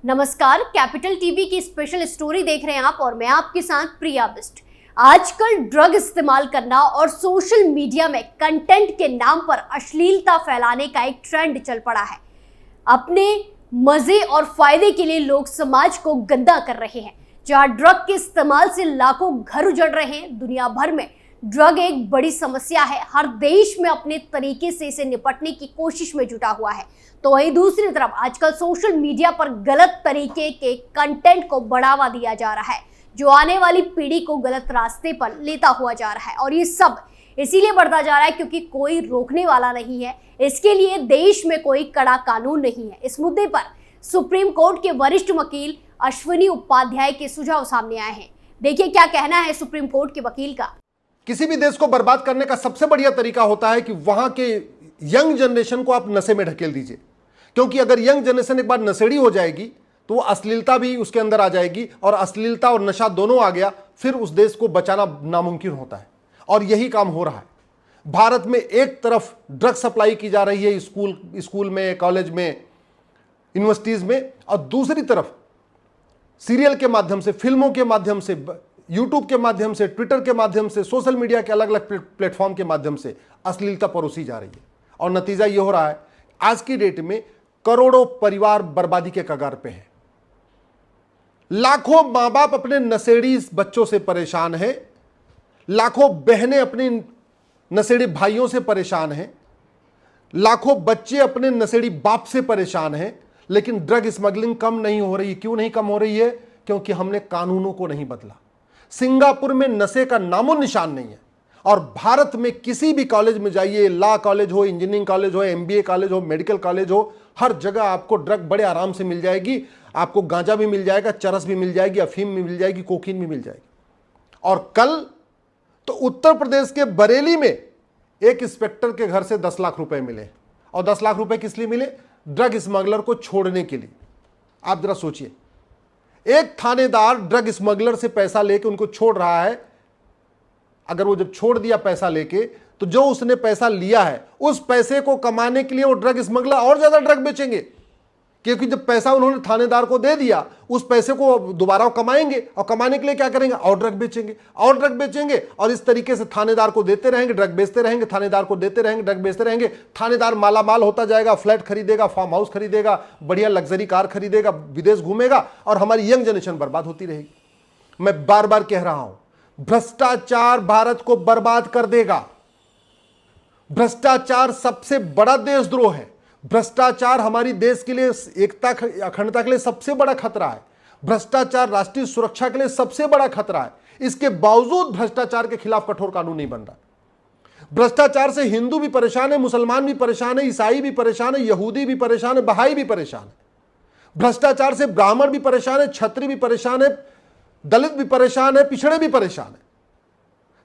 नमस्कार, capital TV की special story देख रहे हैं आप और मैं आपके साथ प्रिया बिस्ट। आजकल ड्रग इस्तेमाल करना और सोशल मीडिया में कंटेंट के नाम पर अश्लीलता फैलाने का एक ट्रेंड चल पड़ा है। अपने मजे और फायदे के लिए लोग समाज को गंदा कर रहे हैं। जहां ड्रग के इस्तेमाल से लाखों घर उजड़ रहे हैं, दुनिया भर में ड्रग एक बड़ी समस्या है। हर देश में अपने तरीके से इसे निपटने की कोशिश में जुटा हुआ है। तो वहीं दूसरी तरफ आजकल सोशल मीडिया पर गलत तरीके के कंटेंट को बढ़ावा दिया जा रहा है, जो आने वाली पीढ़ी को गलत रास्ते पर लेता हुआ जा रहा है। और ये सब इसीलिए बढ़ता जा रहा है क्योंकि कोई रोकने वाला नहीं है। इसके लिए देश में कोई कड़ा कानून नहीं है। इस मुद्दे पर सुप्रीम कोर्ट के वरिष्ठ वकील अश्विनी उपाध्याय के सुझाव सामने आए हैं। देखिए क्या कहना है सुप्रीम कोर्ट के वकील का। किसी भी देश को बर्बाद करने का सबसे बढ़िया तरीका होता है कि वहां के यंग जनरेशन को आप नशे में ढकेल दीजिए, क्योंकि अगर यंग जनरेशन एक बार नशेड़ी हो जाएगी तो वो अश्लीलता भी उसके अंदर आ जाएगी, और अश्लीलता और नशा दोनों आ गया फिर उस देश को बचाना नामुमकिन होता है। और यही काम हो रहा है। भारत में एक तरफ ड्रग सप्लाई की जा रही है स्कूल में, कॉलेज में, यूनिवर्सिटीज में, और दूसरी तरफ सीरियल के माध्यम से, फिल्मों के माध्यम से, यूट्यूब के माध्यम से, ट्विटर के माध्यम से, सोशल मीडिया के अलग अलग प्लेटफॉर्म के माध्यम से अश्लीलता परोसी जा रही है। और नतीजा ये हो रहा है, आज की डेट में करोड़ों परिवार बर्बादी के कगार पे हैं। लाखों मां बाप अपने नशेड़ी बच्चों से परेशान हैं, लाखों बहनें अपने नशेड़ी भाइयों से परेशान हैं, लाखों बच्चे अपने नशेड़ी बाप से परेशान हैं। लेकिन ड्रग स्मगलिंग कम नहीं हो रही। क्यों नहीं कम हो रही है? क्योंकि हमने कानूनों को नहीं बदला। सिंगापुर में नशे का नामो निशान नहीं है, और भारत में किसी भी कॉलेज में जाइए, लॉ कॉलेज हो, इंजीनियरिंग कॉलेज हो, एमबीए कॉलेज हो, मेडिकल कॉलेज हो, हर जगह आपको ड्रग बड़े आराम से मिल जाएगी। आपको गांजा भी मिल जाएगा, चरस भी मिल जाएगी, अफीम भी मिल जाएगी, कोकीन भी मिल जाएगी। और कल तो उत्तर प्रदेश के बरेली में एक इंस्पेक्टर के घर से 10 लाख रुपए मिले। और 10 लाख रुपए किस लिए मिले? ड्रग स्मगलर को छोड़ने के लिए। आप जरा सोचिए, एक थानेदार ड्रग स्मगलर से पैसा लेके उनको छोड़ रहा है। अगर वो जब छोड़ दिया पैसा लेके, तो जो उसने पैसा लिया है उस पैसे को कमाने के लिए वो ड्रग स्मगलर और ज्यादा ड्रग बेचेंगे, क्योंकि जब पैसा उन्होंने थानेदार को दे दिया, उस पैसे को दोबारा वो कमाएंगे, और कमाने के लिए क्या करेंगे? और ड्रग बेचेंगे, और ड्रग बेचेंगे, और इस तरीके से थानेदार को देते रहेंगे, ड्रग बेचते रहेंगे, थानेदार को देते रहेंगे, ड्रग बेचते रहेंगे। थानेदार माला माल होता जाएगा, फ्लैट खरीदेगा, फार्म हाउस खरीदेगा, बढ़िया लग्जरी कार खरीदेगा, विदेश घूमेगा, और हमारी यंग जनरेशन बर्बाद होती रहेगी। मैं बार बार कह रहा हूं, भ्रष्टाचार भारत को बर्बाद कर देगा। भ्रष्टाचार सबसे बड़ा देशद्रोह है। भ्रष्टाचार हमारी देश के लिए एकता, अखंडता के लिए सबसे बड़ा खतरा है। भ्रष्टाचार राष्ट्रीय सुरक्षा के लिए सबसे बड़ा खतरा है। इसके बावजूद भ्रष्टाचार के खिलाफ कठोर कानून नहीं बन रहा। भ्रष्टाचार से हिंदू भी परेशान है, मुसलमान भी परेशान है, ईसाई भी परेशान है, यहूदी भी परेशान है, बहाई भी परेशान है। भ्रष्टाचार से ब्राह्मण भी परेशान है, क्षत्रिय भी परेशान है, दलित भी परेशान है, पिछड़े भी परेशान है।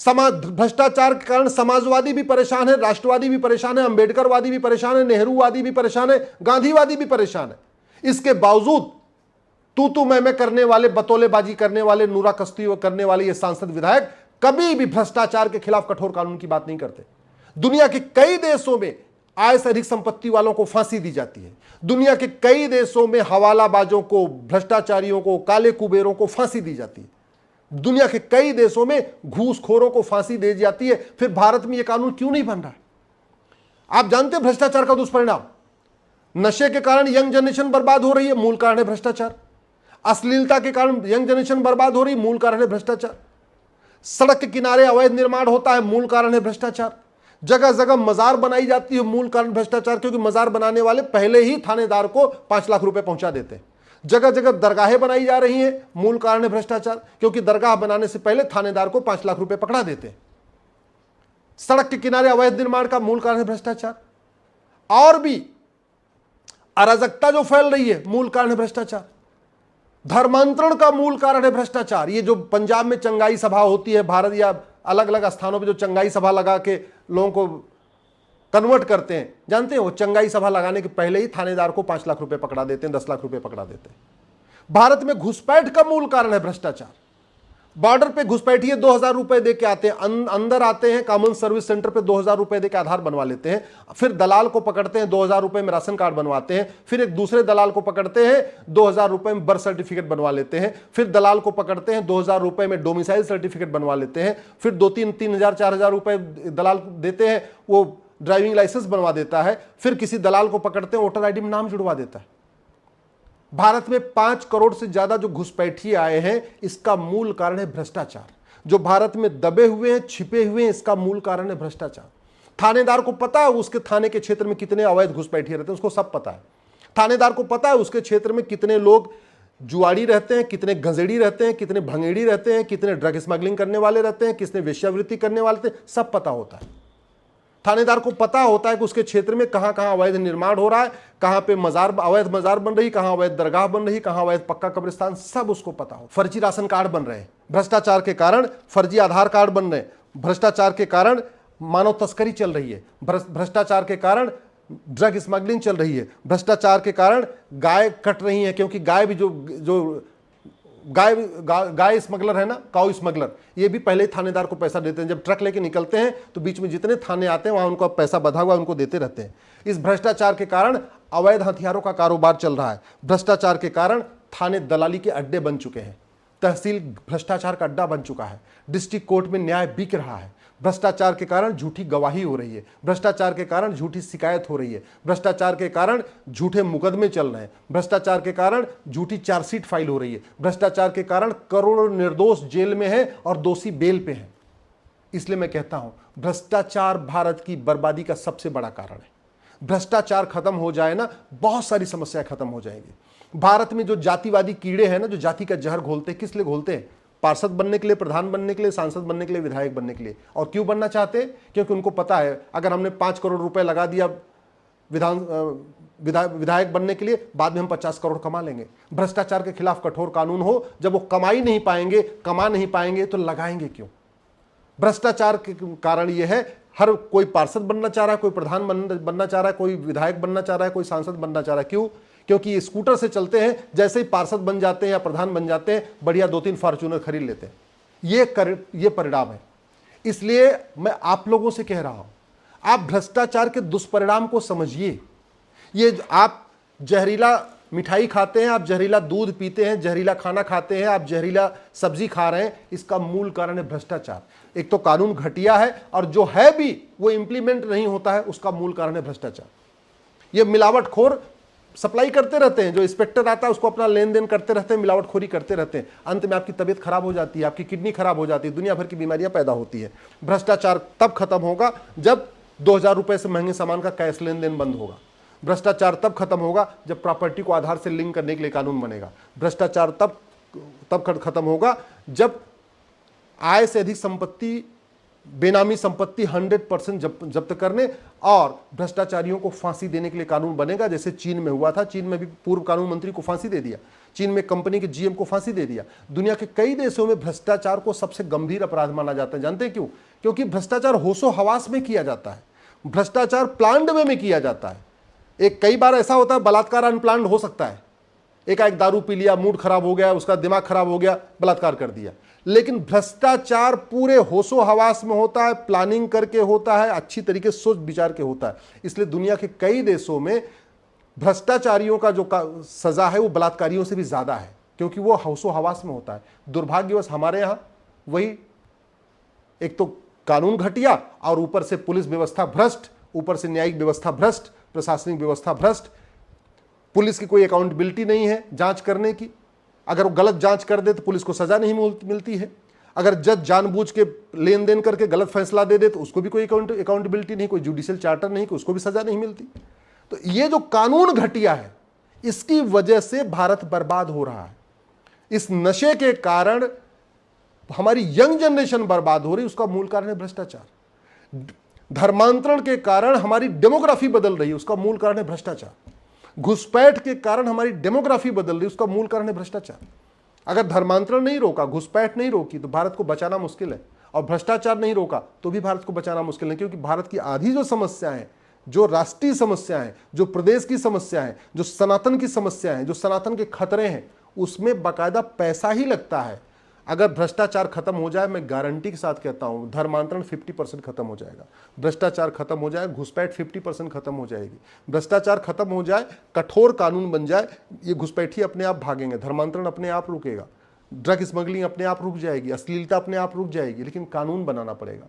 भ्रष्टाचार के कारण समाजवादी भी परेशान है, राष्ट्रवादी भी परेशान है, अंबेडकरवादी भी परेशान है, नेहरूवादी भी परेशान है, गांधीवादी भी परेशान है। इसके बावजूद तू मैं करने वाले, बतौलेबाजी करने वाले, नूरा कश्ती करने वाले ये सांसद विधायक कभी भी भ्रष्टाचार के खिलाफ कठोर कानून की बात नहीं करते। दुनिया के कई देशों में आय से अधिक संपत्ति वालों को फांसी दी जाती है। दुनिया के कई देशों में हवालाबाजों को, भ्रष्टाचारियों को, काले कुबेरों को फांसी दी जाती है। दुनिया के कई देशों में घूसखोरों को फांसी दी जाती है। फिर भारत में यह कानून क्यों नहीं बन रहा है? आप जानते हैं भ्रष्टाचार का दुष्परिणाम, नशे के कारण यंग जनरेशन बर्बाद हो रही है, मूल कारण है भ्रष्टाचार। अश्लीलता के कारण यंग जनरेशन बर्बाद हो रही है, मूल कारण है भ्रष्टाचार। सड़क के किनारे अवैध निर्माण होता है, मूल कारण है भ्रष्टाचार। जगह जगह मजार बनाई जाती है, मूल कारण भ्रष्टाचार, क्योंकि मजार बनाने वाले पहले ही थानेदार को 5 लाख रुपए पहुंचा देते हैं। जगह जगह दरगाहें बनाई जा रही हैं, मूल कारण है भ्रष्टाचार, क्योंकि दरगाह बनाने से पहले थानेदार को 5 लाख रुपए पकड़ा देते हैं। सड़क के किनारे अवैध निर्माण का मूल कारण है भ्रष्टाचार। और भी अराजकता जो फैल रही है, मूल कारण है भ्रष्टाचार। धर्मांतरण का मूल कारण है भ्रष्टाचार। ये जो पंजाब में चंगाई सभा होती है, भारत या अलग अलग स्थानों पर जो चंगाई सभा लगा के लोगों को कन्वर्ट करते हैं, जानते हैं, वो चंगाई सभा लगाने के पहले ही थानेदार को 5 लाख रुपए पकड़ा देते हैं, 10 लाख रुपए पकड़ा देते हैं। भारत में घुसपैठ का मूल कारण है भ्रष्टाचार। बॉर्डर पे घुसपैठिए 2,000 रुपए दे के आते हैं, अंदर आते हैं कॉमन सर्विस सेंटर पे 2,000 रुपए दे के आधार बनवा लेते हैं, फिर दलाल को पकड़ते हैं 2,000 रुपए में राशन कार्ड बनवाते हैं, फिर एक दूसरे दलाल को पकड़ते हैं 2,000 रुपए में बर्थ सर्टिफिकेट बनवा लेते हैं, फिर दलाल को पकड़ते हैं 2,000 रुपए में डोमिसाइल सर्टिफिकेट बनवा लेते हैं, फिर 2-3 4,000 रुपए दलाल देते हैं, वो ड्राइविंग लाइसेंस बनवा देता है, फिर किसी दलाल को पकड़ते हैं वोटर आईडी में नाम जुड़वा देता है। भारत में 5 करोड़ से ज्यादा जो घुसपैठिए आए हैं, इसका मूल कारण है भ्रष्टाचार। जो भारत में दबे हुए हैं, छिपे हुए हैं, इसका मूल कारण है भ्रष्टाचार। थानेदार को पता है उसके थाने के क्षेत्र में कितने अवैध घुसपैठिए रहते हैं, उसको सब पता है। थानेदार को पता है उसके क्षेत्र में कितने लोग जुआड़ी रहते हैं, कितने गंजेड़ी रहते हैं, कितने भंगेड़ी रहते हैं, कितने ड्रग स्मगलिंग करने वाले रहते हैं, कितने वेश्यावृत्ति करने वाले रहते हैं, सब पता होता है। थानेदार को पता होता है कि उसके क्षेत्र में कहां कहां अवैध निर्माण हो रहा है, कहां पे अवैध मजार बन रही, कहां अवैध दरगाह बन रही, कहां अवैध पक्का कब्रिस्तान, सब उसको पता हो। फर्जी राशन कार्ड बन रहे हैं भ्रष्टाचार के कारण, फर्जी आधार कार्ड बन रहे हैं भ्रष्टाचार के कारण, मानव तस्करी चल रही है भ्रष्टाचार के कारण, ड्रग स्मगलिंग चल रही है भ्रष्टाचार के कारण, गाय कट रही है, क्योंकि गाय भी जो गाय स्मगलर है ना, काऊ स्मगलर, ये भी पहले ही थानेदार को पैसा देते हैं। जब ट्रक लेके निकलते हैं तो बीच में जितने थाने आते हैं वहां उनको पैसा बधा हुआ उनको देते रहते हैं। इस भ्रष्टाचार के कारण अवैध हथियारों का कारोबार चल रहा है। भ्रष्टाचार के कारण थाने दलाली के अड्डे बन चुके हैं, तहसील भ्रष्टाचार का अड्डा बन चुका है, डिस्ट्रिक्ट कोर्ट में न्याय बिक रहा है। भ्रष्टाचार के कारण झूठी गवाही हो रही है, भ्रष्टाचार के कारण झूठी शिकायत हो रही है, भ्रष्टाचार के कारण झूठे मुकदमे चल रहे हैं, भ्रष्टाचार के कारण झूठी चार्जशीट फाइल हो रही है, भ्रष्टाचार के कारण करोड़ों निर्दोष जेल में है और दोषी बेल पे है। इसलिए मैं कहता हूं भ्रष्टाचार भारत की बर्बादी का सबसे बड़ा कारण है। भ्रष्टाचार खत्म हो जाए ना, बहुत सारी समस्याएं खत्म हो जाएंगी। भारत में जो जातिवादी कीड़े हैं ना, जो जाति का जहर घोलते हैं, किस लिए घोलते हैं? पार्षद बनने के लिए, प्रधान बनने के लिए, सांसद बनने के लिए, विधायक बनने के लिए। और क्यों बनना चाहते हैं? क्योंकि उनको पता है अगर हमने 5 करोड़ रुपए लगा दिया विधायक बनने के लिए, बाद में हम 50 करोड़ कमा लेंगे। भ्रष्टाचार के खिलाफ कठोर कानून हो, जब वो कमा नहीं पाएंगे तो लगाएंगे क्यों? भ्रष्टाचार के कारण ये है, हर कोई पार्षद बनना चाह रहा है, कोई प्रधान बनना चाह रहा है, कोई विधायक बनना चाह रहा है, कोई सांसद बनना चाह रहा है। क्यों? क्योंकि ये स्कूटर से चलते हैं, जैसे ही पार्षद बन जाते हैं या प्रधान बन जाते हैं, बढ़िया 2-3 फॉर्च्यूनर खरीद लेते हैं। ये परिणाम है। इसलिए मैं आप लोगों से कह रहा हूं, आप भ्रष्टाचार के दुष्परिणाम को समझिए। ये आप जहरीला मिठाई खाते हैं, आप जहरीला दूध पीते हैं, जहरीला खाना खाते हैं, आप जहरीला सब्जी खा रहे हैं, इसका मूल कारण है भ्रष्टाचार। एक तो कानून घटिया है, और जो है भी वो इंप्लीमेंट नहीं होता है, उसका मूल कारण है भ्रष्टाचार। ये मिलावटखोर सप्लाई करते रहते हैं, जो इंस्पेक्टर आता है उसको अपना लेन देन करते रहते हैं, मिलावटखोरी करते रहते हैं। अंत में आपकी तबीयत खराब हो जाती है, आपकी किडनी खराब हो जाती है, दुनिया भर की बीमारियां पैदा होती है। भ्रष्टाचार तब खत्म होगा जब 2,000 रुपए से महंगे सामान का कैश लेन देन बंद होगा। भ्रष्टाचार तब खत्म होगा जब प्रॉपर्टी को आधार से लिंक करने के लिए कानून बनेगा। भ्रष्टाचार तब खत्म होगा जब आय से अधिक संपत्ति, बेनामी संपत्ति 100% जब्त करने और भ्रष्टाचारियों को फांसी देने के लिए कानून बनेगा, जैसे चीन में हुआ था। चीन में भी पूर्व कानून मंत्री को फांसी दे दिया, चीन में कंपनी के जीएम को फांसी दे दिया। दुनिया के कई देशों में भ्रष्टाचार को सबसे गंभीर अपराध माना जाता है। जानते हैं क्यों? क्योंकि भ्रष्टाचार होशो हवास में किया जाता है, भ्रष्टाचार प्लान्ड वे में किया जाता है। कई बार ऐसा होता है बलात्कार अनप्लान्ड हो सकता है, एकाएक दारू पी लिया, मूड खराब हो गया, उसका दिमाग खराब हो गया, बलात्कार कर दिया। लेकिन भ्रष्टाचार पूरे होशो हवास में होता है, प्लानिंग करके होता है, अच्छी तरीके से सोच विचार के होता है। इसलिए दुनिया के कई देशों में भ्रष्टाचारियों का जो सजा है वो बलात्कारियों से भी ज्यादा है, क्योंकि वो होशो हवास में होता है। दुर्भाग्यवश हमारे यहां वही, एक तो कानून घटिया और ऊपर से पुलिस व्यवस्था भ्रष्ट, ऊपर से न्यायिक व्यवस्था भ्रष्ट, प्रशासनिक व्यवस्था भ्रष्ट। पुलिस की कोई अकाउंटेबिलिटी नहीं है जांच करने की। अगर वो गलत जांच कर दे तो पुलिस को सजा नहीं मिलती है। अगर जज जानबूझ के लेन देन करके गलत फैसला दे तो उसको भी कोई अकाउंटेबिलिटी नहीं, कोई जुडिशियल चार्टर नहीं, उसको भी सजा नहीं मिलती। तो ये जो कानून घटिया है, इसकी वजह से भारत बर्बाद हो रहा है। इस नशे के कारण हमारी यंग जनरेशन बर्बाद हो रही, उसका मूल कारण है भ्रष्टाचार। धर्मांतरण के कारण हमारी डेमोग्राफी बदल रही है, उसका मूल कारण है भ्रष्टाचार। घुसपैठ के कारण हमारी डेमोग्राफी बदल रही है, उसका मूल कारण है भ्रष्टाचार। अगर धर्मांतरण नहीं रोका, घुसपैठ नहीं रोकी, तो भारत को बचाना मुश्किल है, और भ्रष्टाचार नहीं रोका तो भी भारत को बचाना मुश्किल है। क्योंकि भारत की आधी जो समस्या है, जो राष्ट्रीय समस्या है, जो प्रदेश की समस्या है, जो सनातन की समस्या है, जो सनातन के खतरे हैं, उसमें बाकायदा पैसा ही लगता है। अगर भ्रष्टाचार खत्म हो जाए, मैं गारंटी के साथ कहता हूं, धर्मांतरण 50% खत्म हो जाएगा। भ्रष्टाचार खत्म हो जाए, घुसपैठ 50% खत्म हो जाएगी। भ्रष्टाचार खत्म हो जाए, कठोर कानून बन जाए, ये घुसपैठी अपने आप भागेंगे, धर्मांतरण अपने आप रुकेगा, ड्रग स्मगलिंग अपने आप रुक जाएगी, अश्लीलता अपने आप रुक जाएगी। लेकिन कानून बनाना पड़ेगा।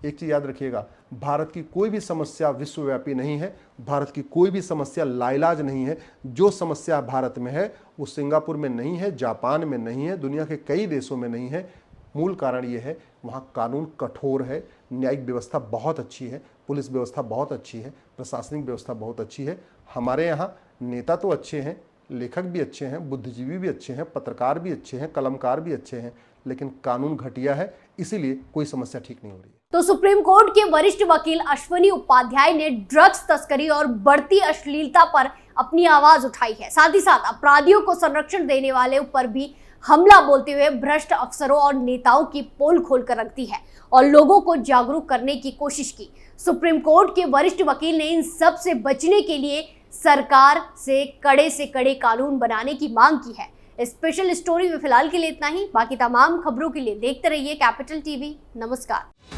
एक चीज याद रखिएगा, भारत की कोई भी समस्या विश्वव्यापी नहीं है, भारत की कोई भी समस्या लाइलाज नहीं है। जो समस्या भारत में है वो सिंगापुर में नहीं है, जापान में नहीं है, दुनिया के कई देशों में नहीं है। मूल कारण ये है, वहाँ कानून कठोर है, न्यायिक व्यवस्था बहुत अच्छी है, पुलिस व्यवस्था बहुत अच्छी है, प्रशासनिक व्यवस्था बहुत अच्छी है। हमारे यहाँ नेता तो अच्छे हैं, लेखक भी अच्छे हैं, बुद्धिजीवी भी अच्छे हैं, पत्रकार भी अच्छे हैं, कलमकार भी अच्छे हैं, लेकिन कानून घटिया है, इसीलिए कोई समस्या ठीक नहीं हो रही है। तो सुप्रीम कोर्ट के वरिष्ठ वकील अश्वनी उपाध्याय ने ड्रग्स तस्करी और बढ़ती अश्लीलता पर अपनी आवाज उठाई है। साथ ही साथ अपराधियों को संरक्षण देने वाले ऊपर भी हमला बोलते हुए भ्रष्ट अफसरों और नेताओं की पोल खोलकर रख दी है और लोगों को जागरूक करने की कोशिश की। सुप्रीम कोर्ट के वरिष्ठ वकील ने इन सब से बचने के लिए सरकार से कड़े कानून बनाने की मांग की है। स्पेशल स्टोरी में फिलहाल के लिए इतना ही। बाकी तमाम खबरों के लिए देखते रहिए कैपिटल टीवी। नमस्कार।